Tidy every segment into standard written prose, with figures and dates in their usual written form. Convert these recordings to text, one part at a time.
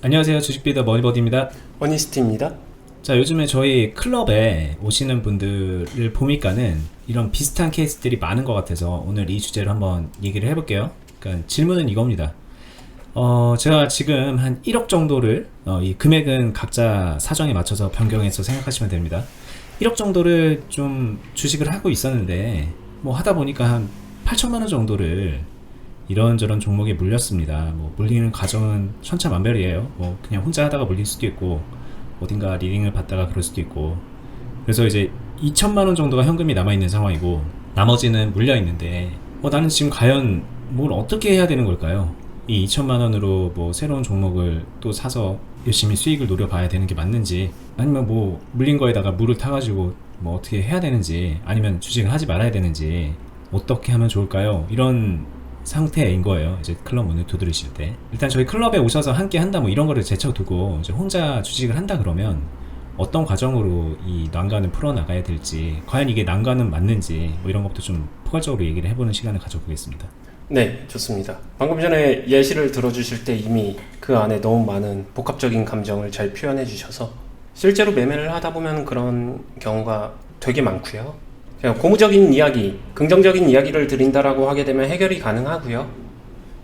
안녕하세요. 주식비더 머니버디입니다. 어니스트입니다. 자, 요즘에 저희 클럽에 오시는 분들을 보니까는 이런 비슷한 케이스들이 많은 것 같아서 오늘 이 주제로 한번 얘기를 해볼게요. 그러니까 질문은 이겁니다. 제가 지금 한 1억 정도를 이 금액은 각자 사정에 맞춰서 변경해서 생각하시면 됩니다. 1억 정도를 좀 주식을 하고 있었는데 뭐 하다 보니까 한 8천만 원 정도를 이런저런 종목에 물렸습니다. 뭐 물리는 과정은 천차만별이에요. 뭐 그냥 혼자 하다가 물릴 수도 있고 어딘가 리딩을 받다가 그럴 수도 있고, 그래서 이제 2천만 원 정도가 현금이 남아있는 상황이고 나머지는 물려있는데 나는 지금 과연 뭘 어떻게 해야 되는 걸까요? 이 2천만 원으로 뭐 새로운 종목을 또 사서 열심히 수익을 노려봐야 되는 게 맞는지, 아니면 뭐 물린 거에다가 물을 타가지고 뭐 어떻게 해야 되는지, 아니면 주식을 하지 말아야 되는지 어떻게 하면 좋을까요? 이런 상태인 거예요. 이제 클럽 문을 두드리실 때 일단 저희 클럽에 오셔서 함께 한다 뭐 이런 거를 제쳐두고 이제 혼자 주식을 한다 그러면 어떤 과정으로 이 난관을 풀어나가야 될지, 과연 이게 난관은 맞는지 뭐 이런 것도 좀 포괄적으로 얘기를 해보는 시간을 가져보겠습니다. 네, 좋습니다. 방금 전에 예시를 들어주실 때 이미 그 안에 너무 많은 복합적인 감정을 잘 표현해 주셔서 실제로 매매를 하다 보면 그런 경우가 되게 많고요. 그냥 고무적인 이야기, 긍정적인 이야기를 드린다라고 하게 되면 해결이 가능하고요.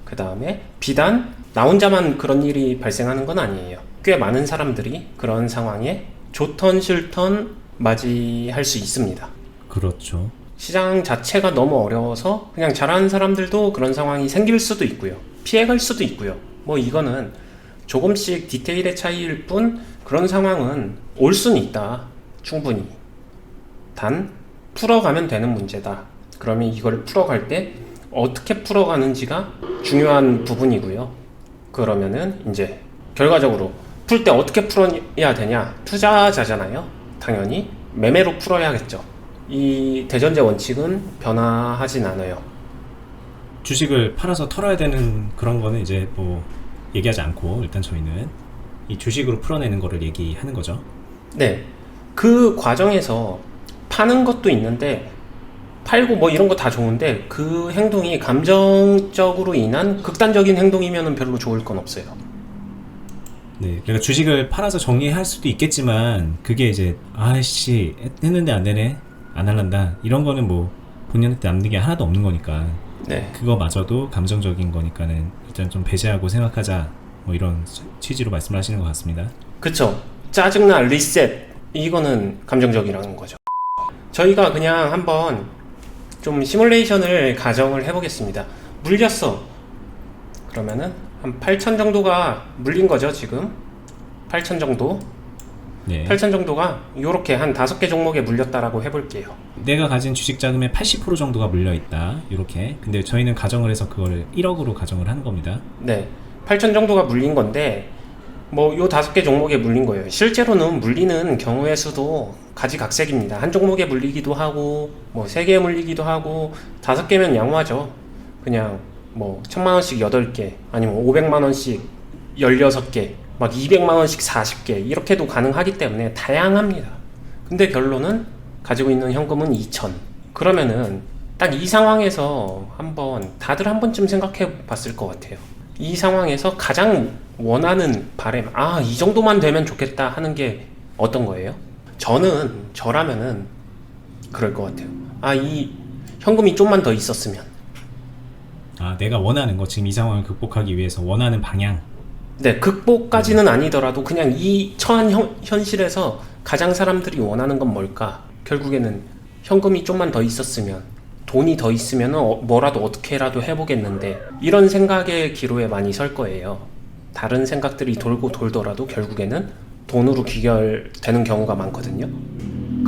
그 다음에 비단 나 혼자만 그런 일이 발생하는 건 아니에요. 꽤 많은 사람들이 그런 상황에 좋던 싫던 맞이할 수 있습니다. 그렇죠. 시장 자체가 너무 어려워서 그냥 잘하는 사람들도 그런 상황이 생길 수도 있고요. 피해갈 수도 있고요. 뭐 이거는 조금씩 디테일의 차이일 뿐 그런 상황은 올 수는 있다. 충분히. 단 풀어가면 되는 문제다. 그러면 이걸 풀어갈 때 어떻게 풀어가는지가 중요한 부분이고요. 그러면은 이제 결과적으로 풀 때 어떻게 풀어야 되냐? 투자자잖아요. 당연히 매매로 풀어야겠죠. 이 대전제 원칙은 변화하진 않아요. 주식을 팔아서 털어야 되는 그런 거는 이제 뭐 얘기하지 않고 일단 저희는 이 주식으로 풀어내는 거를 얘기하는 거죠. 네. 그 과정에서 파는 것도 있는데 팔고 뭐 이런 거 다 좋은데 그 행동이 감정적으로 인한 극단적인 행동이면 별로 좋을 건 없어요. 네, 그러니까 주식을 팔아서 정리할 수도 있겠지만 그게 이제 아이씨 했는데 안 되네, 안 할란다, 이런 거는 뭐 본인한테 남는 게 하나도 없는 거니까 네. 그거마저도 감정적인 거니까는 일단 좀 배제하고 생각하자, 뭐 이런 취지로 말씀을 하시는 것 같습니다. 그쵸. 짜증나 리셋 이거는 감정적이라는 거죠. 저희가 그냥 한번 좀 시뮬레이션을 가정을 해보겠습니다. 물렸어. 그러면은 한 8천 정도가 물린 거죠 지금. 8천 정도. 네. 8천 정도가 요렇게 한 5개 종목에 물렸다라고 해볼게요. 내가 가진 주식 자금의 80% 정도가 물려있다, 이렇게. 근데 저희는 가정을 해서 그걸 1억으로 가정을 하는 겁니다. 네. 8천 정도가 물린 건데 뭐 요 5개 종목에 물린 거예요. 실제로는 물리는 경우의 수도 가지각색입니다. 한 종목에 물리기도 하고 뭐 3개에 물리기도 하고 5개면 양호하죠. 그냥 뭐 1000만원씩 8개 아니면 500만원씩 16개 막 200만원씩 40개 이렇게도 가능하기 때문에 다양합니다. 근데 결론은 가지고 있는 현금은 2천. 그러면은 딱 이 상황에서 다들 한 번쯤 생각해 봤을 것 같아요. 이 상황에서 가장 원하는 바람, 이 정도만 되면 좋겠다 하는 게 어떤 거예요? 저라면은 그럴 것 같아요. 이 현금이 좀만 더 있었으면. 내가 원하는 거, 지금 이 상황을 극복하기 위해서 원하는 방향. 네, 극복까지는 아니더라도 그냥 이 처한 현실에서 가장 사람들이 원하는 건 뭘까? 결국에는 현금이 좀만 더 있었으면, 돈이 더 있으면 뭐라도 어떻게라도 해보겠는데, 이런 생각의 기로에 많이 설 거예요. 다른 생각들이 돌고 돌더라도 결국에는 돈으로 귀결되는 경우가 많거든요.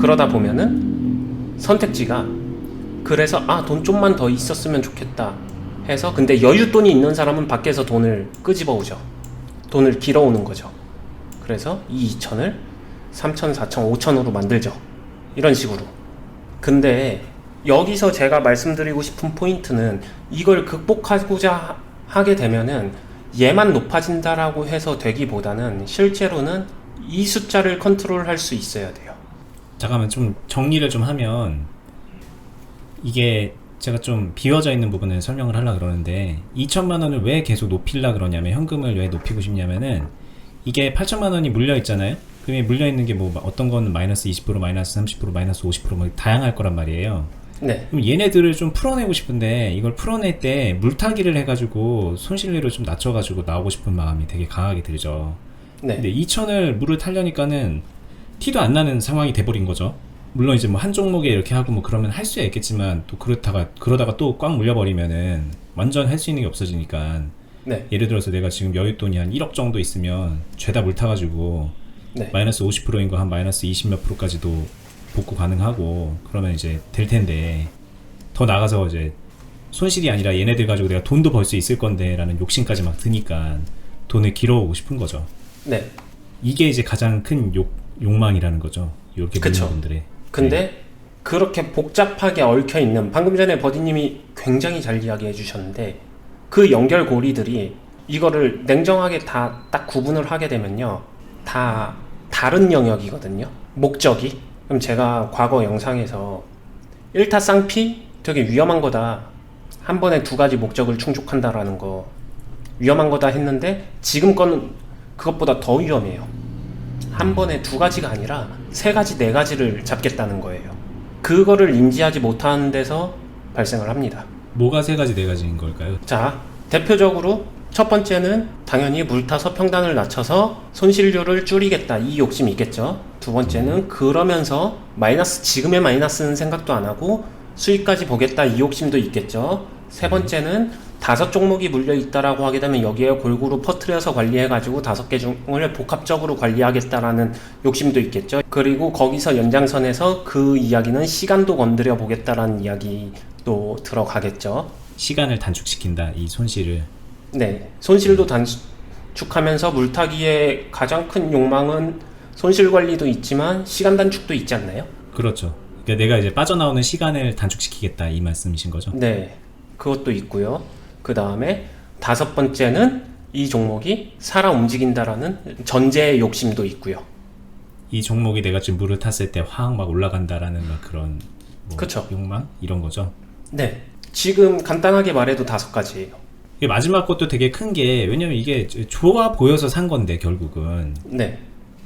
그러다 보면은 선택지가, 그래서 돈 좀만 더 있었으면 좋겠다 해서, 근데 여윳돈이 있는 사람은 밖에서 돈을 끄집어 오죠. 돈을 길어오는 거죠. 그래서 이 2천을 3천, 4천, 5천으로 만들죠. 이런 식으로. 근데 여기서 제가 말씀드리고 싶은 포인트는, 이걸 극복하고자 하게 되면은 얘만 높아진다라고 해서 되기보다는 실제로는 이 숫자를 컨트롤할 수 있어야 돼요. 잠깐만 좀 정리를 좀 하면, 이게 제가 좀 비워져 있는 부분을 설명을 하려고 그러는데, 2천만 원을 왜 계속 높이려고 그러냐면, 현금을 왜 높이고 싶냐면은 이게 8천만 원이 물려 있잖아요. 그럼 물려 있는 게 뭐 어떤 거는 마이너스 20%, 마이너스 30%, 마이너스 50% 뭐 다양할 거란 말이에요. 네. 그럼 얘네들을 좀 풀어내고 싶은데 이걸 풀어낼 때 물타기를 해가지고 손실률을 좀 낮춰가지고 나오고 싶은 마음이 되게 강하게 들죠. 네. 근데 2천을 물을 타려니까는 티도 안 나는 상황이 돼버린 거죠. 물론 이제 뭐 한 종목에 이렇게 하고 뭐 그러면 할 수야 있겠지만 또 그러다가 또 꽉 물려버리면은 완전 할 수 있는 게 없어지니까. 네. 예를 들어서 내가 지금 여윳돈이 한 1억 정도 있으면 죄다 물 타가지고 네. 마이너스 50%인 거 한 마이너스 20 몇 프로까지도 복구 가능하고 그러면 이제 될 텐데, 더 나가서 이제 손실이 아니라 얘네들 가지고 내가 돈도 벌 수 있을 건데 라는 욕심까지 막 드니까 돈을 길어오고 싶은 거죠. 네. 이게 이제 가장 큰 욕망이라는 거죠. 이렇게 그쵸. 물린 분들의. 근데 그렇게 복잡하게 얽혀 있는, 방금 전에 버디님이 굉장히 잘 이야기해 주셨는데, 그 연결고리들이 이거를 냉정하게 다 딱 구분을 하게 되면요, 다 다른 영역이거든요. 목적이. 그럼 제가 과거 영상에서 일타쌍피 되게 위험한 거다, 한 번에 두 가지 목적을 충족한다라는 거 위험한 거다 했는데, 지금 거는 그것보다 더 위험해요. 한 번에 두 가지가 아니라 세 가지, 네 가지를 잡겠다는 거예요. 그거를 인지하지 못하는 데서 발생을 합니다. 뭐가 세 가지 네 가지인 걸까요? 자, 대표적으로 첫 번째는 당연히 물타서 평단을 낮춰서 손실률을 줄이겠다, 이 욕심이 있겠죠. 두 번째는 그러면서 지금의 마이너스는 생각도 안 하고 수익까지 보겠다, 이 욕심도 있겠죠. 세 번째는 5종목이 물려 있다라고 하게 되면 여기에 골고루 퍼뜨려서 관리해가지고 5개 중을 복합적으로 관리하겠다라는 욕심도 있겠죠. 그리고 거기서 연장선에서 그 이야기는 시간도 건드려 보겠다라는 이야기도 들어가겠죠. 시간을 단축시킨다, 이 손실을. 네, 손실도 단축하면서 물타기의 가장 큰 욕망은 손실 관리도 있지만 시간 단축도 있지 않나요? 그렇죠. 그러니까 내가 이제 빠져나오는 시간을 단축시키겠다, 이 말씀이신 거죠? 네, 그것도 있고요. 그 다음에 5번째는 이 종목이 살아 움직인다라는 전제의 욕심도 있고요. 이 종목이 내가 지금 물을 탔을 때 확 막 올라간다라는 막 그런 뭐 그쵸. 욕망? 이런 거죠. 네, 지금 간단하게 말해도 5가지예요. 이게 마지막 것도 되게 큰 게, 왜냐면 이게 좋아 보여서 산 건데 결국은 네,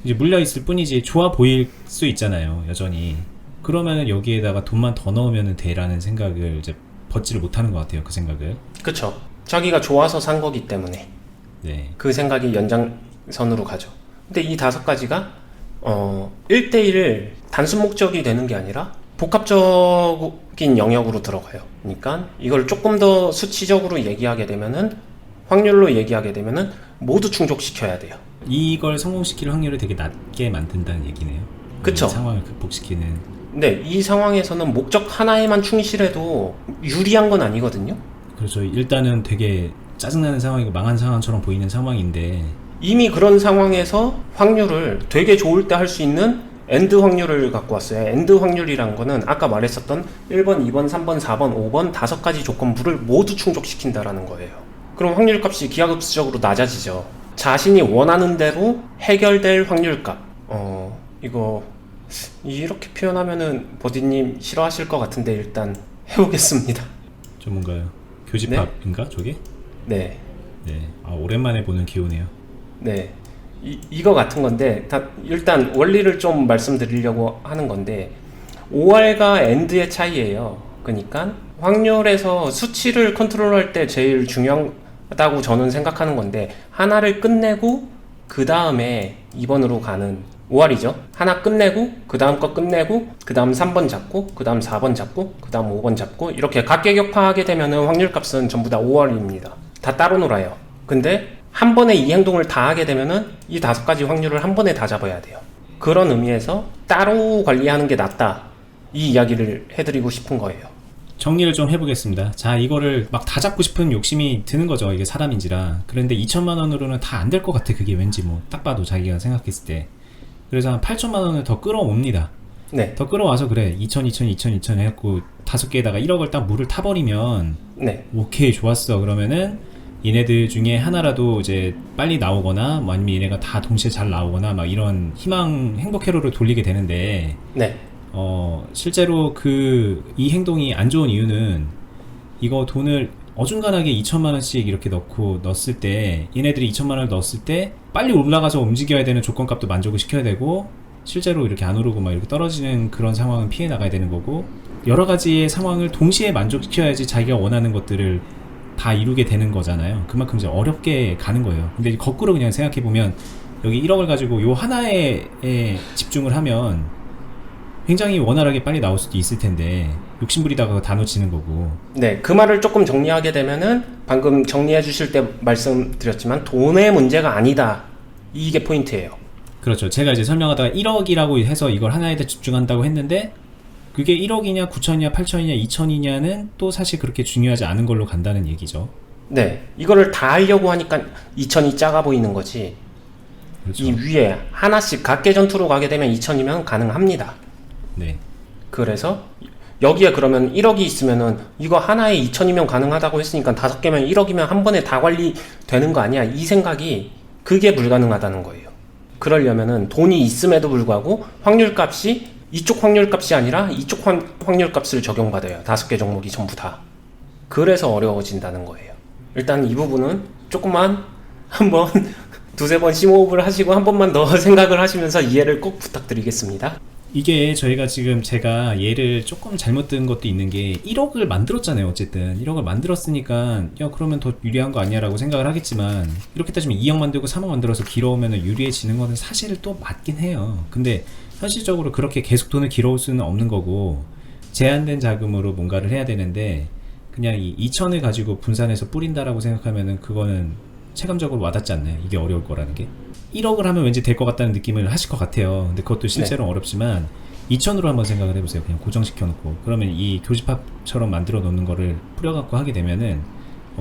이제 물려 있을 뿐이지 좋아 보일 수 있잖아요, 여전히. 그러면은 여기에다가 돈만 더 넣으면 돼라는 생각을 이제 벗지를 못하는 것 같아요, 그 생각을. 그쵸. 자기가 좋아서 산 거기 때문에 네. 그 생각이 연장선으로 가죠. 근데 이 5가지가 1대1 단순 목적이 되는 게 아니라 복합적인 영역으로 들어가요. 그러니까 이걸 조금 더 수치적으로 얘기하게 되면은, 확률로 얘기하게 되면은 모두 충족시켜야 돼요. 이걸 성공시킬 확률을 되게 낮게 만든다는 얘기네요. 그쵸. 이 상황을 극복시키는. 네, 이 상황에서는 목적 하나에만 충실해도 유리한 건 아니거든요. 그렇죠. 일단은 되게 짜증나는 상황이고 망한 상황처럼 보이는 상황인데, 이미 그런 상황에서 확률을 되게 좋을 때 할 수 있는 엔드 확률을 갖고 왔어요. 엔드 확률이란 거는 아까 말했었던 1번, 2번, 3번, 4번, 5번 5가지 조건부를 모두 충족시킨다라는 거예요. 그럼 확률값이 기하급수적으로 낮아지죠. 자신이 원하는 대로 해결될 확률값. 이거 이렇게 표현하면은 버디님 싫어하실 것 같은데 일단 해보겠습니다. 전문가요. 교집합인가 저게? 네. 네. 아, 오랜만에 보는 기호네요. 네. 이거 같은 건데, 일단 원리를 좀 말씀드리려고 하는 건데, OR과 AND의 차이예요. 그러니까 확률에서 수치를 컨트롤할 때 제일 중요하다고 저는 생각하는 건데, 하나를 끝내고 그 다음에 2번으로 가는 OR이죠. 하나 끝내고 그 다음 거 끝내고 그 다음 3번 잡고 그 다음 4번 잡고 그 다음 5번 잡고, 이렇게 각계격파하게 되면은 확률값은 전부 다 OR입니다. 다 따로 놀아요. 근데 한 번에 이 행동을 다 하게 되면은 이 5가지 확률을 한 번에 다 잡아야 돼요. 그런 의미에서 따로 관리하는 게 낫다, 이 이야기를 해드리고 싶은 거예요. 정리를 좀 해보겠습니다. 자, 이거를 막 다 잡고 싶은 욕심이 드는 거죠, 이게 사람인지라. 그런데 2천만 원으로는 다 안 될 것 같아, 그게 왠지. 뭐 딱 봐도 자기가 생각했을 때. 그래서 한 8천만 원을 더 끌어옵니다. 네. 더 끌어와서 그래, 2천 해갖고 5개에다가 1억을 딱 물을 타버리면, 네. 오케이, 좋았어. 그러면은 얘네들 중에 하나라도 이제 빨리 나오거나 뭐 아니면 얘네가 다 동시에 잘 나오거나 막 이런 행복 회로를 돌리게 되는데, 네. 실제로 이 행동이 안 좋은 이유는, 이거 돈을 어중간하게 2천만 원씩 이렇게 넣었을 때 얘네들이 2천만 원을 넣었을 때 빨리 올라가서 움직여야 되는 조건값도 만족을 시켜야 되고 실제로 이렇게 안 오르고 막 이렇게 떨어지는 그런 상황은 피해 나가야 되는 거고 여러 가지의 상황을 동시에 만족시켜야지 자기가 원하는 것들을 다 이루게 되는 거잖아요. 그만큼 이제 어렵게 가는 거예요. 근데 거꾸로 그냥 생각해 보면 여기 1억을 가지고 요 하나에 집중을 하면 굉장히 원활하게 빨리 나올 수도 있을 텐데 욕심부리다가 다 놓치는 거고. 네, 그 말을 조금 정리하게 되면은 방금 정리해 주실 때 말씀드렸지만 돈의 문제가 아니다. 이게 포인트예요. 그렇죠. 제가 이제 설명하다가 1억이라고 해서 이걸 하나에다 집중한다고 했는데 그게 1억이냐 9천이냐 8천이냐 2천이냐는 또 사실 그렇게 중요하지 않은 걸로 간다는 얘기죠. 네, 이거를 다 하려고 하니까 2천이 작아 보이는 거지. 그렇죠. 이 위에 하나씩 각계 전투로 가게 되면 2천이면 가능합니다. 네. 그래서 여기에 그러면 1억이 있으면은 이거 하나에 2천이면 가능하다고 했으니까 5개면 1억이면 한 번에 다 관리되는 거 아니야? 이 생각이 그게 불가능하다는 거예요. 그러려면은 돈이 있음에도 불구하고 확률값이 이쪽 확률값이 아니라 이쪽 확률값을 적용받아요. 5개 종목이 전부 다. 그래서 어려워진다는 거예요. 일단 이 부분은 조금만 한번 두세 번 심호흡을 하시고 한 번만 더 생각을 하시면서 이해를 꼭 부탁드리겠습니다. 이게 저희가 지금 제가 얘를 조금 잘못 든 것도 있는 게 1억을 만들었잖아요. 어쨌든 1억을 만들었으니까 야 그러면 더 유리한 거 아니야 라고 생각을 하겠지만 이렇게 따지면 2억 만들고 3억 만들어서 길어오면 유리해지는 거는 사실 또 맞긴 해요. 근데 현실적으로 그렇게 계속 돈을 길어올 수는 없는 거고 제한된 자금으로 뭔가를 해야 되는데 그냥 이 2천을 가지고 분산해서 뿌린다라고 생각하면은 그거는 체감적으로 와닿지 않나요? 이게 어려울 거라는 게 1억을 하면 왠지 될 것 같다는 느낌을 하실 것 같아요. 근데 그것도 실제로 는 어렵지만 2천으로 한번 생각을 해보세요. 그냥 고정시켜 놓고 그러면 이 교집합처럼 만들어 놓는 거를 뿌려갖고 하게 되면은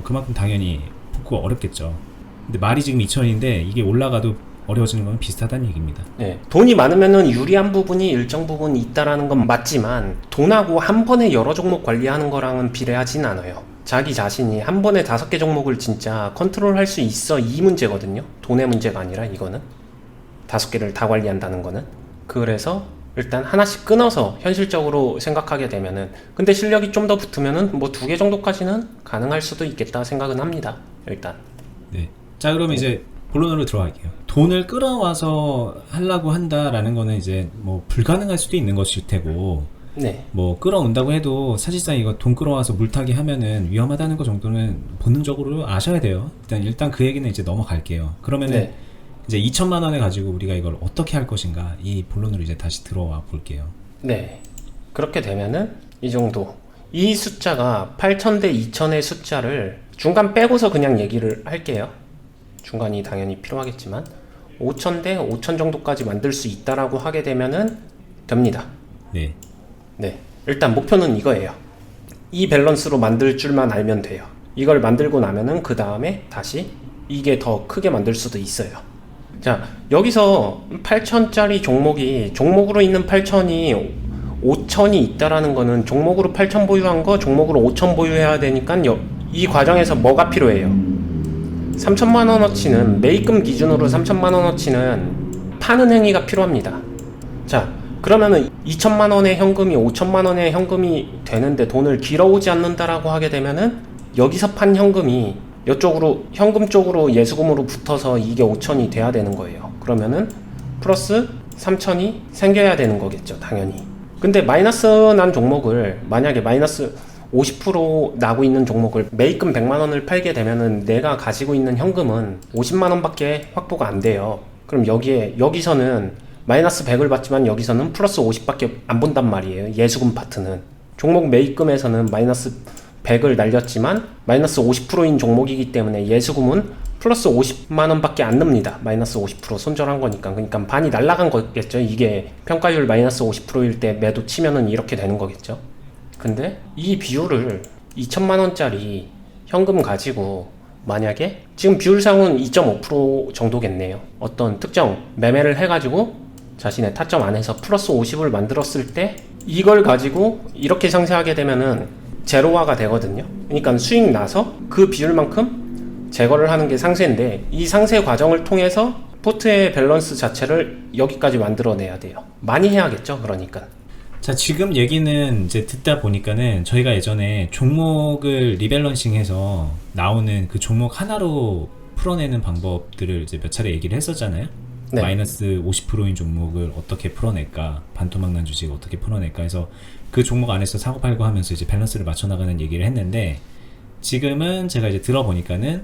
그만큼 당연히 복구가 어렵겠죠. 근데 말이 지금 2천인데 이게 올라가도 어려워지는 건 비슷하다는 얘기입니다. 네, 돈이 많으면은 유리한 부분이 일정 부분 있다라는 건 맞지만 돈하고 한 번에 여러 종목 관리하는 거랑은 비례하진 않아요. 자기 자신이 한 번에 5개 종목을 진짜 컨트롤할 수 있어 이 문제거든요. 돈의 문제가 아니라 이거는 5개를 다 관리한다는 거는. 그래서 일단 하나씩 끊어서 현실적으로 생각하게 되면은 근데 실력이 좀 더 붙으면은 뭐 2개 정도까지는 가능할 수도 있겠다 생각은 합니다. 일단. 네. 자 그럼 이제 본론으로 들어갈게요. 돈을 끌어와서 하려고 한다라는 거는 이제 뭐 불가능할 수도 있는 것일 테고 네. 뭐 끌어온다고 해도 사실상 이거 돈 끌어와서 물타기 하면은 위험하다는 거 정도는 본능적으로 아셔야 돼요. 일단 그 얘기는 이제 넘어갈게요. 그러면은 네. 이제 2천만 원을 가지고 우리가 이걸 어떻게 할 것인가 이 본론으로 이제 다시 들어와 볼게요. 네. 그렇게 되면은 이 정도. 이 숫자가 8,000 대 2,000의 숫자를 중간 빼고서 그냥 얘기를 할게요. 중간이 당연히 필요하겠지만 5,000 대 5,000 정도까지 만들 수 있다라고 하게 되면은 됩니다. 네. 네. 일단 목표는 이거예요. 이 밸런스로 만들 줄만 알면 돼요. 이걸 만들고 나면은 그 다음에 다시 이게 더 크게 만들 수도 있어요. 자, 여기서 8,000짜리 종목으로 있는 8,000이 5,000이 있다라는 거는 종목으로 8,000 보유한 거 종목으로 5,000 보유해야 되니까 이 과정에서 뭐가 필요해요? 3천만 원어치는 매입금 기준으로 3천만 원어치는 파는 행위가 필요합니다. 자, 그러면은 2천만 원의 현금이 5천만 원의 현금이 되는데 돈을 길어오지 않는다라고 하게 되면은 여기서 판 현금이 이쪽으로 현금 쪽으로 예수금으로 붙어서 이게 5천이 돼야 되는 거예요. 그러면은 플러스 3천이 생겨야 되는 거겠죠, 당연히. 근데 마이너스 난 종목을 만약에 마이너스 50% 나고 있는 종목을 매입금 100만 원을 팔게 되면은 내가 가지고 있는 현금은 50만 원밖에 확보가 안 돼요. 그럼 여기서는 마이너스 100을 받지만 여기서는 플러스 50밖에 안 본단 말이에요. 예수금 파트는. 종목 매입금에서는 마이너스 100을 날렸지만 마이너스 50%인 종목이기 때문에 예수금은 플러스 50만 원밖에 안 납니다. 마이너스 50% 손절한 거니까. 그러니까 반이 날라간 거겠죠. 이게 평가율 마이너스 50%일 때 매도 치면은 이렇게 되는 거겠죠. 근데 이 비율을 2천만 원짜리 현금 가지고 만약에 지금 비율상은 2.5% 정도겠네요. 어떤 특정 매매를 해가지고 자신의 타점 안에서 플러스 50을 만들었을 때 이걸 가지고 이렇게 상세하게 되면은 제로화가 되거든요. 그러니까 수익 나서 그 비율만큼 제거를 하는 게 상세인데 이 상세 과정을 통해서 포트의 밸런스 자체를 여기까지 만들어내야 돼요. 많이 해야겠죠. 그러니까 자, 지금 얘기는 이제 듣다 보니까는 저희가 예전에 종목을 리밸런싱해서 나오는 그 종목 하나로 풀어내는 방법들을 이제 몇 차례 얘기를 했었잖아요. 네. 마이너스 50%인 종목을 어떻게 풀어낼까, 반토막난 주식 어떻게 풀어낼까 해서 그 종목 안에서 사고 팔고 하면서 이제 밸런스를 맞춰나가는 얘기를 했는데, 지금은 제가 이제 들어보니까는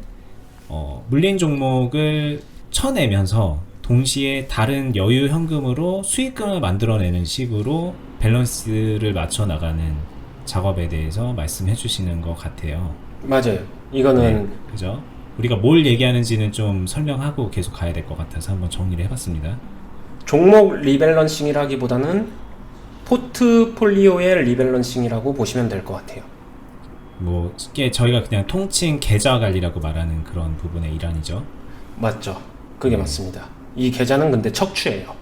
물린 종목을 쳐내면서 동시에 다른 여유 현금으로 수익금을 만들어내는 식으로 밸런스를 맞춰 나가는 작업에 대해서 말씀해 주시는 것 같아요. 맞아요. 이거는 그죠? 우리가 뭘 얘기하는지는 좀 설명하고 계속 가야 될 것 같아서 한번 정리를 해봤습니다. 종목 리밸런싱이라기보다는 포트폴리오의 리밸런싱이라고 보시면 될 것 같아요. 뭐 쉽게 저희가 그냥 통칭 계좌 관리라고 말하는 그런 부분의 일환이죠. 맞죠. 그게 맞습니다. 이 계좌는 근데 척추예요.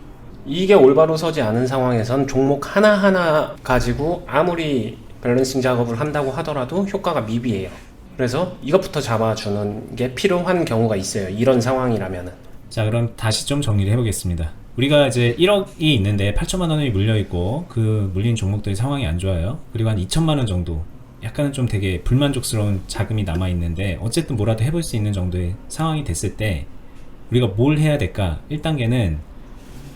이게 올바로 서지 않은 상황에선 종목 하나하나 가지고 아무리 밸런싱 작업을 한다고 하더라도 효과가 미비해요. 그래서 이것부터 잡아주는 게 필요한 경우가 있어요. 이런 상황이라면은. 자, 그럼 다시 좀 정리를 해보겠습니다. 우리가 이제 1억이 있는데 8천만 원이 물려있고 그 물린 종목들이 상황이 안 좋아요. 그리고 한 2천만 원 정도 약간은 좀 되게 불만족스러운 자금이 남아있는데 어쨌든 뭐라도 해볼 수 있는 정도의 상황이 됐을 때 우리가 뭘 해야 될까? 1단계는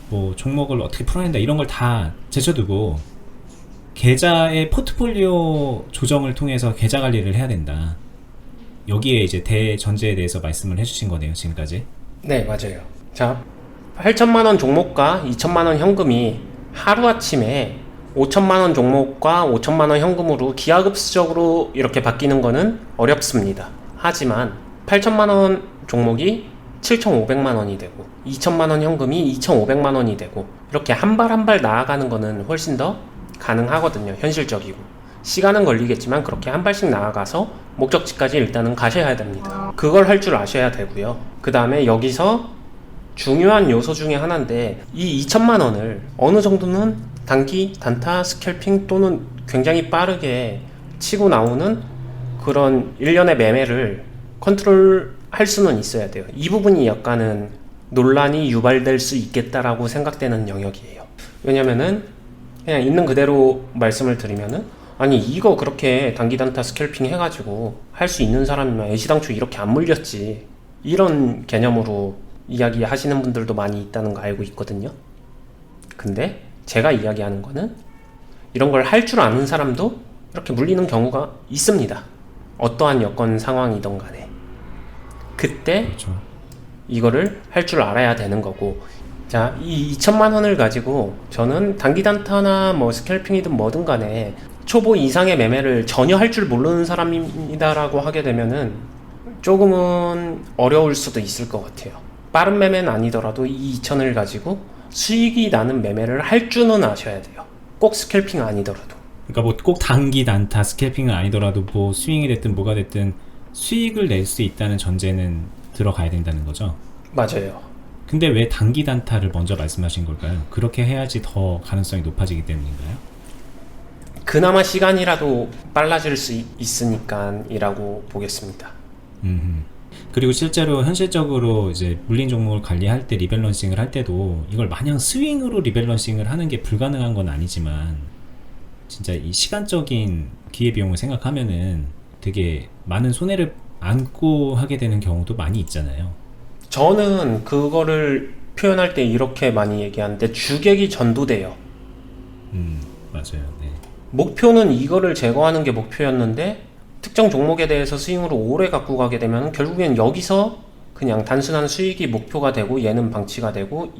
뭐 종목을 어떻게 풀어낸다 이런 걸 다 제쳐두고 계좌의 포트폴리오 조정을 통해서 계좌 관리를 해야 된다. 여기에 이제 대전제에 대해서 말씀을 해주신 거네요, 지금까지. 네, 맞아요. 자, 8천만 원 종목과 2천만 원 현금이 하루아침에 5천만 원 종목과 5천만 원 현금으로 기하급수적으로 이렇게 바뀌는 거는 어렵습니다. 하지만 8천만 원 종목이 7,500만 원이 되고 2천만 원 현금이 2,500만 원이 되고 이렇게 한 발 한 발 나아가는 거는 훨씬 더 가능하거든요. 현실적이고 시간은 걸리겠지만 그렇게 한 발씩 나아가서 목적지까지 일단은 가셔야 됩니다. 그걸 할 줄 아셔야 되고요. 그 다음에 여기서 중요한 요소 중에 하나인데 이 2천만 원을 어느 정도는 단기 단타 스캘핑 또는 굉장히 빠르게 치고 나오는 그런 일련의 매매를 컨트롤 할 수는 있어야 돼요. 이 부분이 약간은 논란이 유발될 수 있겠다라고 생각되는 영역이에요. 왜냐면은 그냥 있는 그대로 말씀을 드리면은 아니 이거 그렇게 단기 단타 스캘핑 해가지고 할 수 있는 사람이면 애시당초 이렇게 안 물렸지 이런 개념으로 이야기하시는 분들도 많이 있다는 거 알고 있거든요. 근데 제가 이야기하는 거는 이런 걸 할 줄 아는 사람도 이렇게 물리는 경우가 있습니다. 어떠한 여건 상황이든 간에 그때 그렇죠. 이거를 할 줄 알아야 되는 거고, 자, 이 2천만 원을 가지고 저는 단기 단타나 뭐 스캘핑이든 뭐든 간에 초보 이상의 매매를 전혀 할 줄 모르는 사람이다라고 하게 되면은 조금은 어려울 수도 있을 것 같아요. 빠른 매매는 아니더라도 이 2천을 가지고 수익이 나는 매매를 할 줄은 아셔야 돼요. 꼭 스캘핑 아니더라도. 그러니까 뭐 꼭 단기 단타 스캘핑은 아니더라도 뭐 스윙이 됐든 뭐가 됐든 수익을 낼 수 있다는 전제는 들어가야 된다는 거죠. 맞아요. 근데 왜 단기 단타를 먼저 말씀하신 걸까요? 그렇게 해야지 더 가능성이 높아지기 때문인가요? 그나마 시간이라도 빨라질 수 있으니까이라고 보겠습니다. 그리고 실제로 현실적으로 이제 물린 종목을 관리할 때 리밸런싱을 할 때도 이걸 마냥 스윙으로 리밸런싱을 하는 게 불가능한 건 아니지만 진짜 이 시간적인 기회비용을 생각하면은 되게 많은 손해를 안고 하게 되는 경우도 많이 있잖아요. 저는 그거를 표현할 때 이렇게 많이 얘기하는데 주객이 전도돼요. 맞아요. 네. 목표는 이거를 제거하는 게 목표였는데 특정 종목에 대해서 스윙으로 오래 갖고 가게 되면 결국엔 여기서 그냥 단순한 수익이 목표가 되고 얘는 방치가 되고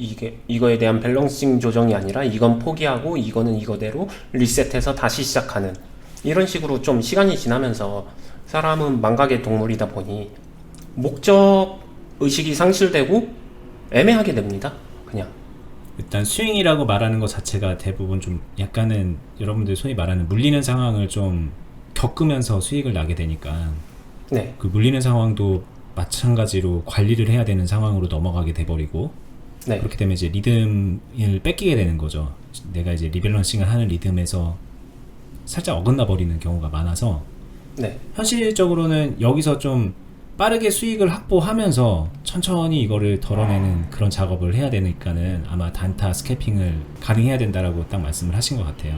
이거에 대한 밸런싱 조정이 아니라 이건 포기하고 이거는 이거대로 리셋해서 다시 시작하는 이런 식으로 좀 시간이 지나면서 사람은 망각의 동물이다 보니 목적 의식이 상실되고 애매하게 됩니다. 그냥. 일단 스윙이라고 말하는 것 자체가 대부분 좀 약간은 여러분들 소위 말하는 물리는 상황을 좀 겪으면서 수익을 나게 되니까 네. 그 물리는 상황도 마찬가지로 관리를 해야 되는 상황으로 넘어가게 돼버리고 네. 그렇게 되면 이제 리듬을 뺏기게 되는 거죠. 내가 이제 리밸런싱을 하는 리듬에서 살짝 어긋나 버리는 경우가 많아서 네. 현실적으로는 여기서 좀 빠르게 수익을 확보하면서 천천히 이거를 덜어내는 그런 작업을 해야 되니까는 아마 단타 스캐핑을 가능해야 된다라고 딱 말씀을 하신 것 같아요.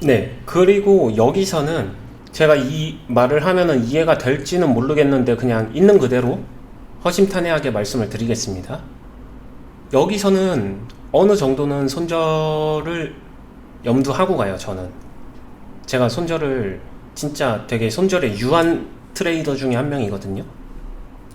네. 그리고 여기서는 제가 이 말을 하면은 이해가 될지는 모르겠는데 그냥 있는 그대로 허심탄회하게 말씀을 드리겠습니다. 여기서는 어느 정도는 손절을 염두하고 가요, 저는. 제가 손절을 진짜 되게 손절에 유한 트레이더 중에 한 명이거든요.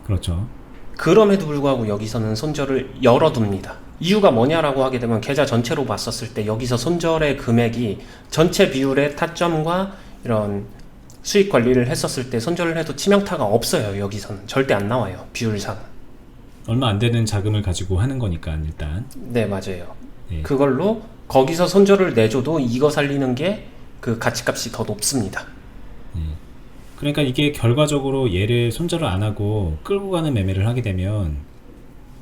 그렇죠. 그럼에도 불구하고 여기서는 손절을 열어둡니다. 이유가 뭐냐라고 하게 되면 계좌 전체로 봤었을 때 여기서 손절의 금액이 전체 비율의 타점과 이런 수익 관리를 했었을 때 손절을 해도 치명타가 없어요. 여기서는 절대 안 나와요. 비율상. 얼마 안 되는 자금을 가지고 하는 거니까 일단. 네, 맞아요. 네. 그걸로 거기서 손절을 내줘도 이거 살리는 게 그 가치값이 더 높습니다. 그러니까 이게 결과적으로 얘를 손절을 안 하고 끌고 가는 매매를 하게 되면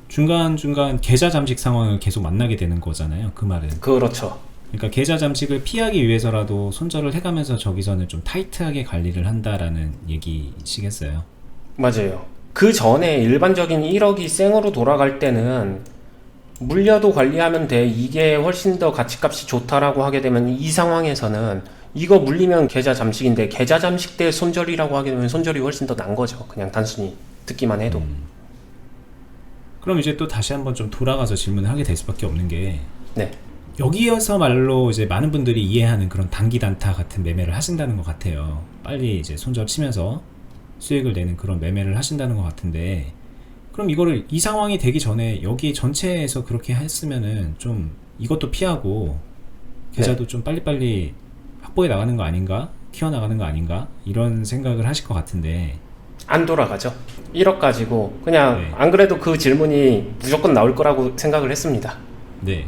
중간중간 계좌 잠식 상황을 계속 만나게 되는 거잖아요. 그 말은. 그렇죠. 그러니까 계좌 잠식을 피하기 위해서라도 손절을 해가면서 저기서는 좀 타이트하게 관리를 한다라는 얘기시겠어요. 맞아요. 그 전에 일반적인 1억이 생으로 돌아갈 때는 물려도 관리하면 돼. 이게 훨씬 더 가치값이 좋다라고 하게 되면 이 상황에서는 이거 물리면 계좌 잠식인데 계좌 잠식 때 손절이라고 하게 되면 손절이 훨씬 더 난 거죠. 그냥 단순히 듣기만 해도. 그럼 이제 또 다시 한번 좀 돌아가서 질문을 하게 될 수밖에 없는 게 네. 여기에서 말로 이제 많은 분들이 이해하는 그런 단기 단타 같은 매매를 하신다는 것 같아요. 빨리 이제 손절 치면서 수익을 내는 그런 매매를 하신다는 것 같은데 그럼 이거를 이 상황이 되기 전에 여기 전체에서 그렇게 했으면은 좀 이것도 피하고 계좌도 좀 빨리빨리 확보해 나가는 거 아닌가? 키워 나가는 거 아닌가? 이런 생각을 하실 것 같은데 안 돌아가죠. 1억 가지고 그냥 네. 안 그래도 그 질문이 무조건 나올 거라고 생각을 했습니다. 네.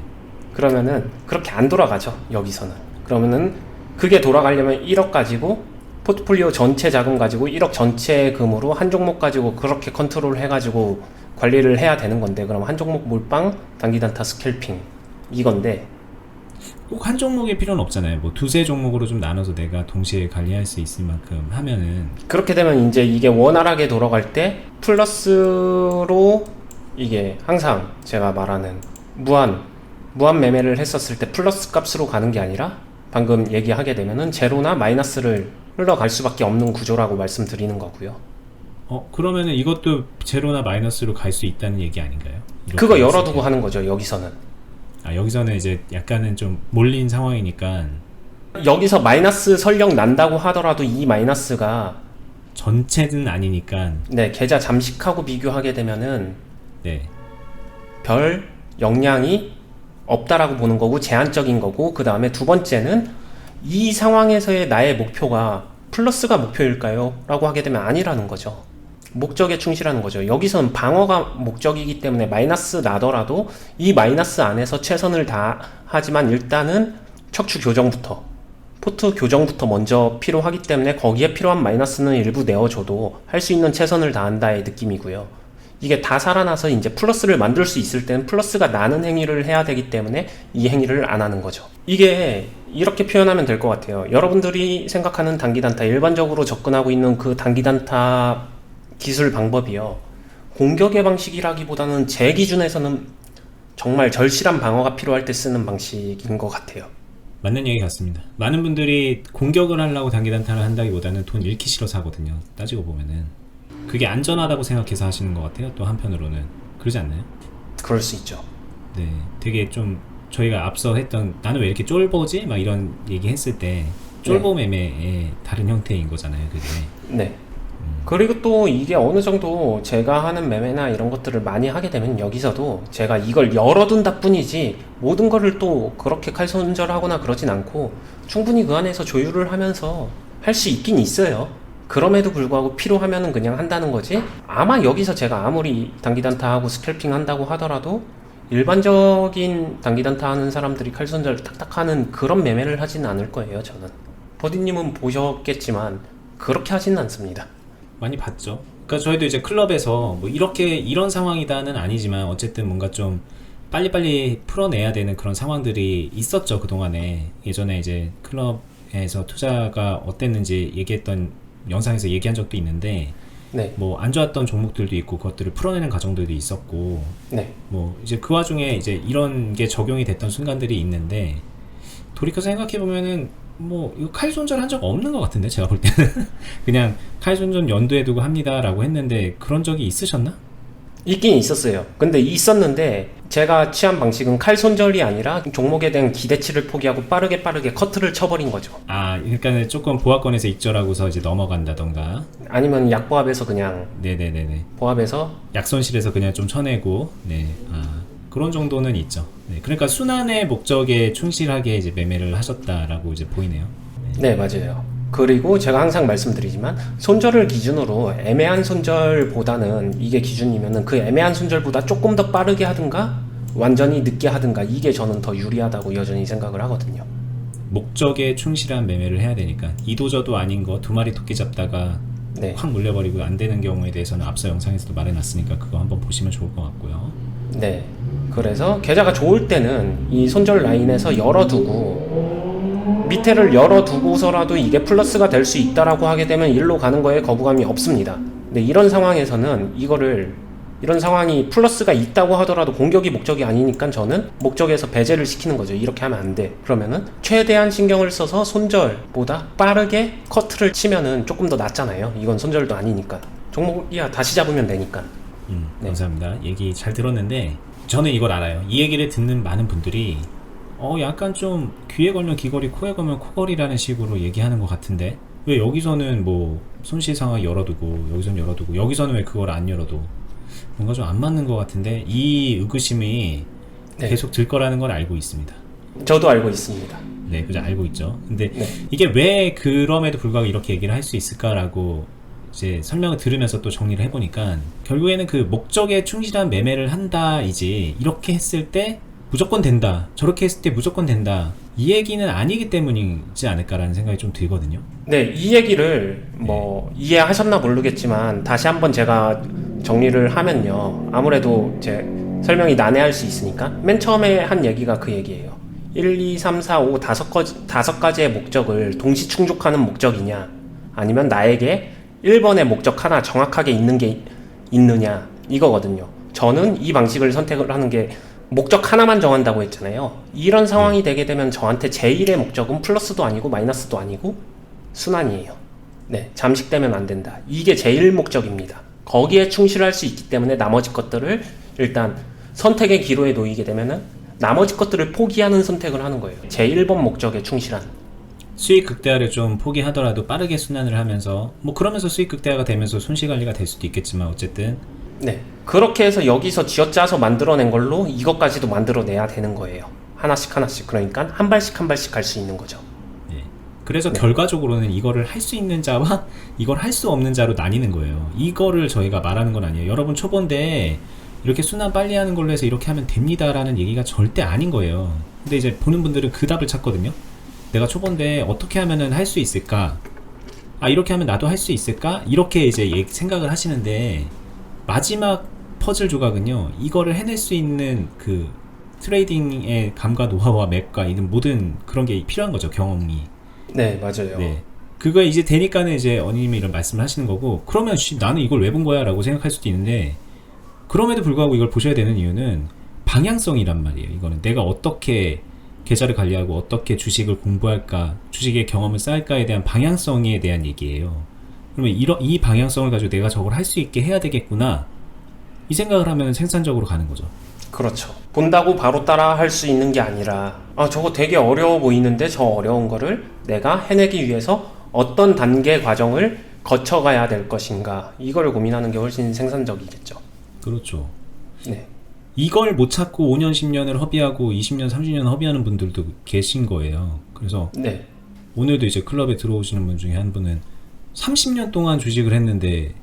그러면은 그렇게 안 돌아가죠. 여기서는. 그러면은 그게 돌아가려면 1억 가지고 포트폴리오 전체 자금 가지고 1억 전체 금으로 한 종목 가지고 그렇게 컨트롤 해가지고 관리를 해야 되는 건데 그럼 한 종목 몰빵 단기 단타 스캘핑 이건데 꼭 한 종목일 필요는 없잖아요. 뭐 두세 종목으로 좀 나눠서 내가 동시에 관리할 수 있을 만큼 하면은 그렇게 되면 이제 이게 원활하게 돌아갈 때 플러스로 이게 항상 제가 말하는 무한 매매를 했었을 때 플러스 값으로 가는 게 아니라 방금 얘기하게 되면은 제로나 마이너스를 흘러갈 수밖에 없는 구조라고 말씀드리는 거고요. 그러면은 이것도 제로나 마이너스로 갈 수 있다는 얘기 아닌가요? 이렇게 그거 했을 열어두고 때. 하는 거죠. 여기서는. 여기서는 이제 약간은 좀 몰린 상황이니까 여기서 마이너스 설령 난다고 하더라도 이 마이너스가 전체는 아니니까 네, 계좌 잠식하고 비교하게 되면은 네. 별 영향이 없다라고 보는 거고 제한적인 거고 그 다음에 두 번째는 이 상황에서의 나의 목표가 플러스가 목표일까요? 라고 하게 되면 아니라는 거죠. 목적에 충실하는 거죠. 여기서는 방어가 목적이기 때문에 마이너스 나더라도 이 마이너스 안에서 최선을 다하지만 일단은 척추 교정부터 포트 교정부터 먼저 필요하기 때문에 거기에 필요한 마이너스는 일부 내어줘도 할 수 있는 최선을 다한다의 느낌이고요. 이게 다 살아나서 이제 플러스를 만들 수 있을 때는 플러스가 나는 행위를 해야 되기 때문에 이 행위를 안 하는 거죠. 이게 이렇게 표현하면 될 것 같아요. 여러분들이 생각하는 단기 단타, 일반적으로 접근하고 있는 그 단기 단타 기술 방법이요. 공격의 방식이라기보다는 제 기준에서는 정말 절실한 방어가 필요할 때 쓰는 방식인 것 같아요. 맞는 얘기 같습니다. 많은 분들이 공격을 하려고 단기 단타를 한다기보다는 돈 잃기 싫어서 하거든요. 따지고 보면은 그게 안전하다고 생각해서 하시는 것 같아요. 또 한편으로는 그러지 않나요? 그럴 수 있죠. 네, 되게 좀 저희가 앞서 했던 나는 왜 이렇게 쫄보지? 막 이런 얘기 했을 때 쫄보 매매의 다른 형태인 거잖아요. 그게. 네. 그리고 또 이게 어느 정도 제가 하는 매매나 이런 것들을 많이 하게 되면 여기서도 제가 이걸 열어둔다 뿐이지 모든 거를 또 그렇게 칼손절하거나 그러진 않고 충분히 그 안에서 조율을 하면서 할 수 있긴 있어요. 그럼에도 불구하고 필요하면은 그냥 한다는 거지. 아마 여기서 제가 아무리 단기 단타하고 스캘핑 한다고 하더라도 일반적인 단기 단타 하는 사람들이 칼손절 탁탁 하는 그런 매매를 하지는 않을 거예요. 저는 버디님은 보셨겠지만 그렇게 하지는 않습니다. 많이 봤죠. 그러니까 저희도 이제 클럽에서 뭐 이렇게 이런 상황이다는 아니지만 어쨌든 뭔가 좀 빨리빨리 풀어내야 되는 그런 상황들이 있었죠. 그동안에 예전에 이제 클럽에서 투자가 어땠는지 얘기했던 영상에서 얘기한 적도 있는데 네. 뭐 안 좋았던 종목들도 있고 그것들을 풀어내는 과정들도 있었고 네. 뭐 이제 그 와중에 이제 이런 게 적용이 됐던 순간들이 있는데 돌이켜 생각해 보면은 뭐 이거 칼 손절한 적 없는 것 같은데 제가 볼 때는 그냥 칼 손절 연두에 두고 합니다라고 했는데 그런 적이 있으셨나? 있긴 있었어요. 근데 있었는데 제가 취한 방식은 칼 손절이 아니라 종목에 대한 기대치를 포기하고 빠르게 커트를 쳐버린 거죠. 아 그러니까 조금 보합권에서 익절하고서 이제 넘어간다던가 아니면 약보합에서 그냥 네네네네 보합에서 약손실에서 그냥 좀 쳐내고 네 그런 정도는 있죠. 네, 그러니까 순환의 목적에 충실하게 이제 매매를 하셨다라고 이제 보이네요. 네, 맞아요. 그리고 제가 항상 말씀드리지만 손절을 기준으로 애매한 손절보다는 이게 기준이면은 그 애매한 손절보다 조금 더 빠르게 하든가 완전히 늦게 하든가 이게 저는 더 유리하다고 여전히 생각을 하거든요. 목적에 충실한 매매를 해야 되니까 이도저도 아닌 거 두 마리 토끼 잡다가 네. 확 물려버리고 안 되는 경우에 대해서는 앞서 영상에서도 말해놨으니까 그거 한번 보시면 좋을 것 같고요. 네. 그래서 계좌가 좋을 때는 이 손절 라인에서 열어두고 밑에를 열어두고서라도 이게 플러스가 될 수 있다라고 하게 되면 일로 가는 거에 거부감이 없습니다. 근데 이런 상황에서는 이런 상황이 플러스가 있다고 하더라도 공격이 목적이 아니니까 저는 목적에서 배제를 시키는 거죠. 이렇게 하면 안 돼. 그러면은 최대한 신경을 써서 손절보다 빠르게 커트를 치면은 조금 더 낫잖아요. 이건 손절도 아니니까. 종목이야 다시 잡으면 되니까. 네. 감사합니다. 얘기 잘 들었는데 저는 이걸 알아요. 이 얘기를 듣는 많은 분들이 약간 좀 귀에 걸면 귀걸이 코에 걸면 코걸이라는 식으로 얘기하는 것 같은데 왜 여기서는 뭐 손실 상황 열어두고 여기서는 열어두고 여기서는 왜 그걸 안 열어도 뭔가 좀 안 맞는 것 같은데 이 의구심이 네. 계속 들 거라는 걸 알고 있습니다. 저도 알고 있습니다. 네, 그죠, 알고 있죠. 근데 네. 이게 왜 그럼에도 불구하고 이렇게 얘기를 할 수 있을까라고 이제 설명을 들으면서 또 정리를 해보니까 결국에는 그 목적에 충실한 매매를 한다이지 이렇게 했을 때 무조건 된다, 저렇게 했을 때 무조건 된다, 이 얘기는 아니기 때문이지 않을까라는 생각이 좀 들거든요. 네, 이 얘기를 뭐 이해하셨나 모르겠지만 다시 한번 제가 정리를 하면요. 아무래도 제 설명이 난해할 수 있으니까 맨 처음에 한 얘기가 그 얘기예요. 1, 2, 3, 4, 5 다섯 가지의 목적을 동시 충족하는 목적이냐 아니면 나에게 1번의 목적 하나 정확하게 있는 게 있느냐 이거거든요. 저는 이 방식을 선택을 하는 게 목적 하나만 정한다고 했잖아요. 이런 상황이 되게 되면 저한테 제1의 목적은 플러스도 아니고 마이너스도 아니고 순환이에요. 네, 잠식되면 안 된다. 이게 제1 목적입니다. 거기에 충실할 수 있기 때문에 나머지 것들을 일단 선택의 기로에 놓이게 되면은 나머지 것들을 포기하는 선택을 하는 거예요. 제1번 목적에 충실한. 수익 극대화를 좀 포기하더라도 빠르게 순환을 하면서 뭐 그러면서 수익 극대화가 되면서 손실 관리가 될 수도 있겠지만 어쨌든 네, 그렇게 해서 여기서 쥐어짜서 만들어낸 걸로 이것까지도 만들어내야 되는 거예요. 하나씩 그러니까 한 발씩 갈 수 있는 거죠. 그래서 결과적으로는 이거를 할 수 있는 자와 이걸 할 수 없는 자로 나뉘는 거예요. 이거를 저희가 말하는 건 아니에요. 여러분 초보인데 이렇게 순환 빨리 하는 걸로 해서 이렇게 하면 됩니다 라는 얘기가 절대 아닌 거예요. 근데 이제 보는 분들은 그 답을 찾거든요. 내가 초보인데 어떻게 하면은 할 수 있을까? 이렇게 하면 나도 할 수 있을까? 이렇게 이제 생각을 하시는데 마지막 퍼즐 조각은요, 이거를 해낼 수 있는 그 트레이딩의 감과 노하우와 맥과 이런 모든 그런 게 필요한 거죠. 경험이. 네, 맞아요. 네. 그거 이제 되니까는 이제 어님이 이런 말씀을 하시는 거고, 그러면 나는 이걸 왜 본 거야? 라고 생각할 수도 있는데, 그럼에도 불구하고 이걸 보셔야 되는 이유는 방향성이란 말이에요. 이거는 내가 어떻게 계좌를 관리하고 어떻게 주식을 공부할까, 주식의 경험을 쌓을까에 대한 방향성에 대한 얘기예요. 그러면 이 방향성을 가지고 내가 저걸 할 수 있게 해야 되겠구나, 이 생각을 하면 생산적으로 가는 거죠. 그렇죠. 본다고 바로 따라 할 수 있는 게 아니라 저거 되게 어려워 보이는데 저 어려운 거를 내가 해내기 위해서 어떤 단계 과정을 거쳐가야 될 것인가, 이걸 고민하는 게 훨씬 생산적이겠죠. 그렇죠. 네. 이걸 못 찾고 5년, 10년을 허비하고 20년, 30년 허비하는 분들도 계신 거예요. 그래서 네. 오늘도 이제 클럽에 들어오시는 분 중에 한 분은 30년 동안 주식을 했는데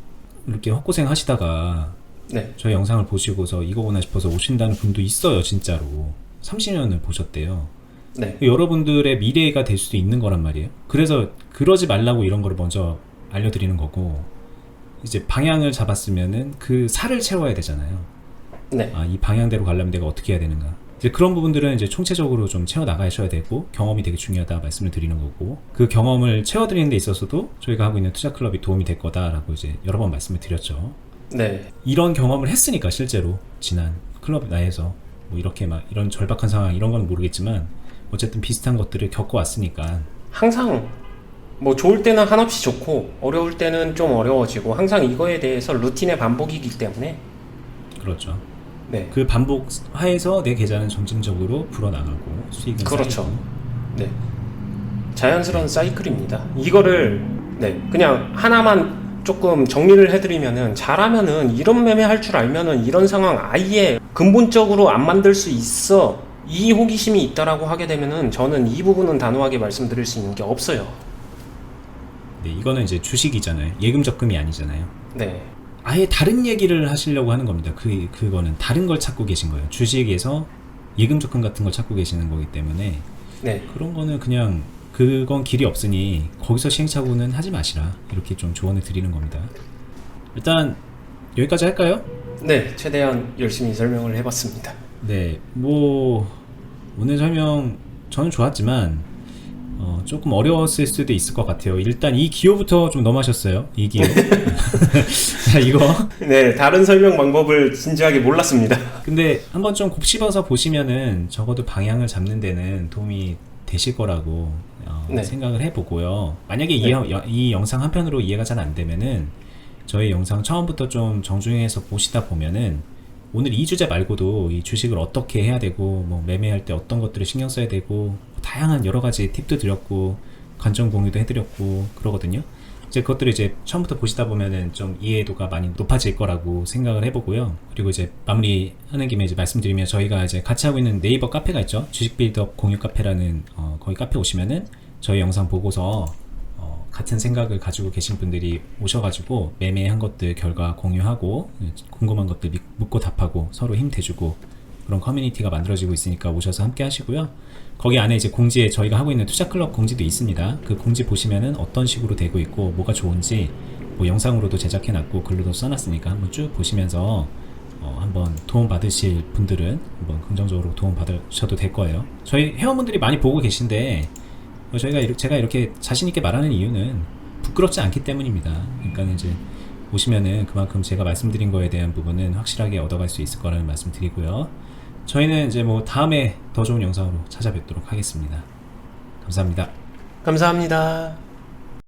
이렇게 헛고생 하시다가 네. 저희 영상을 보시고서 이거구나 싶어서 오신다는 분도 있어요. 진짜로 30년을 보셨대요. 네. 여러분들의 미래가 될 수도 있는 거란 말이에요. 그래서 그러지 말라고 이런 거를 먼저 알려드리는 거고, 이제 방향을 잡았으면은 그 살을 채워야 되잖아요. 네. 이 방향대로 가려면 내가 어떻게 해야 되는가. 이제 그런 부분들은 이제 총체적으로 좀 채워 나가셔야 되고 경험이 되게 중요하다 말씀을 드리는 거고 그 경험을 채워드리는 데 있어서도 저희가 하고 있는 투자 클럽이 도움이 될 거다라고 이제 여러 번 말씀을 드렸죠. 네. 이런 경험을 했으니까 실제로 지난 클럽 나에서 뭐 이렇게 막 이런 절박한 상황 이런 건 모르겠지만 어쨌든 비슷한 것들을 겪어왔으니까 항상 뭐 좋을 때는 한없이 좋고 어려울 때는 좀 어려워지고 항상 이거에 대해서 루틴의 반복이기 때문에 그렇죠. 네. 그 반복 하에서 내 계좌는 점진적으로 불어나가고 수익은 그렇죠. 쌓이고. 네. 자연스러운 사이클입니다. 이거를 네. 그냥 하나만 조금 정리를 해드리면은 잘하면은 이런 매매 할 줄 알면은 이런 상황 아예 근본적으로 안 만들 수 있어. 이 호기심이 있다라고 하게 되면은 저는 이 부분은 단호하게 말씀드릴 수 있는 게 없어요. 네, 이거는 이제 주식이잖아요. 예금 적금이 아니잖아요. 네. 아예 다른 얘기를 하시려고 하는 겁니다. 그거는 다른 걸 찾고 계신 거예요. 주식에서 예금 적금 같은 걸 찾고 계시는 거기 때문에 네. 그런 거는 그냥 그건 길이 없으니 거기서 시행착오는 하지 마시라 이렇게 좀 조언을 드리는 겁니다. 일단 여기까지 할까요? 네. 최대한 열심히 설명을 해봤습니다. 네, 뭐 오늘 설명 저는 좋았지만 조금 어려웠을 수도 있을 것 같아요. 일단 이 기호부터 좀 넘어가셨어요. 이 기호. 자, 이거. 네. 다른 설명 방법을 진지하게 몰랐습니다. 근데 한번 좀 곱씹어서 보시면은 적어도 방향을 잡는 데는 도움이 되실 거라고 네. 생각을 해보고요. 만약에 네. 이 영상 한편으로 이해가 잘 안 되면은 저희 영상 처음부터 좀 정중해서 보시다 보면은 오늘 이 주제 말고도 이 주식을 어떻게 해야 되고 뭐 매매할 때 어떤 것들을 신경 써야 되고 다양한 여러 가지 팁도 드렸고 관점 공유도 해드렸고 그러거든요. 이제 그것들을 이제 처음부터 보시다 보면은 좀 이해도가 많이 높아질 거라고 생각을 해보고요. 그리고 이제 마무리하는 김에 이제 말씀드리면 저희가 이제 같이 하고 있는 네이버 카페가 있죠. 주식 빌드업 공유 카페라는 거기 카페 오시면은 저희 영상 보고서 같은 생각을 가지고 계신 분들이 오셔가지고 매매한 것들 결과 공유하고 궁금한 것들 묻고 답하고 서로 힘 대주고 그런 커뮤니티가 만들어지고 있으니까 오셔서 함께 하시고요. 거기 안에 이제 공지에 저희가 하고 있는 투자 클럽 공지도 있습니다. 그 공지 보시면은 어떤 식으로 되고 있고 뭐가 좋은지 뭐 영상으로도 제작해놨고 글로도 써놨으니까 한번 쭉 보시면서 한번 도움 받으실 분들은 한번 긍정적으로 도움 받으셔도 될 거예요. 저희 회원분들이 많이 보고 계신데 제가 이렇게 자신있게 말하는 이유는 부끄럽지 않기 때문입니다. 그러니까 이제 오시면은 그만큼 제가 말씀드린 거에 대한 부분은 확실하게 얻어갈 수 있을 거라는 말씀 드리고요. 저희는 이제 뭐 다음에 더 좋은 영상으로 찾아뵙도록 하겠습니다. 감사합니다. 감사합니다.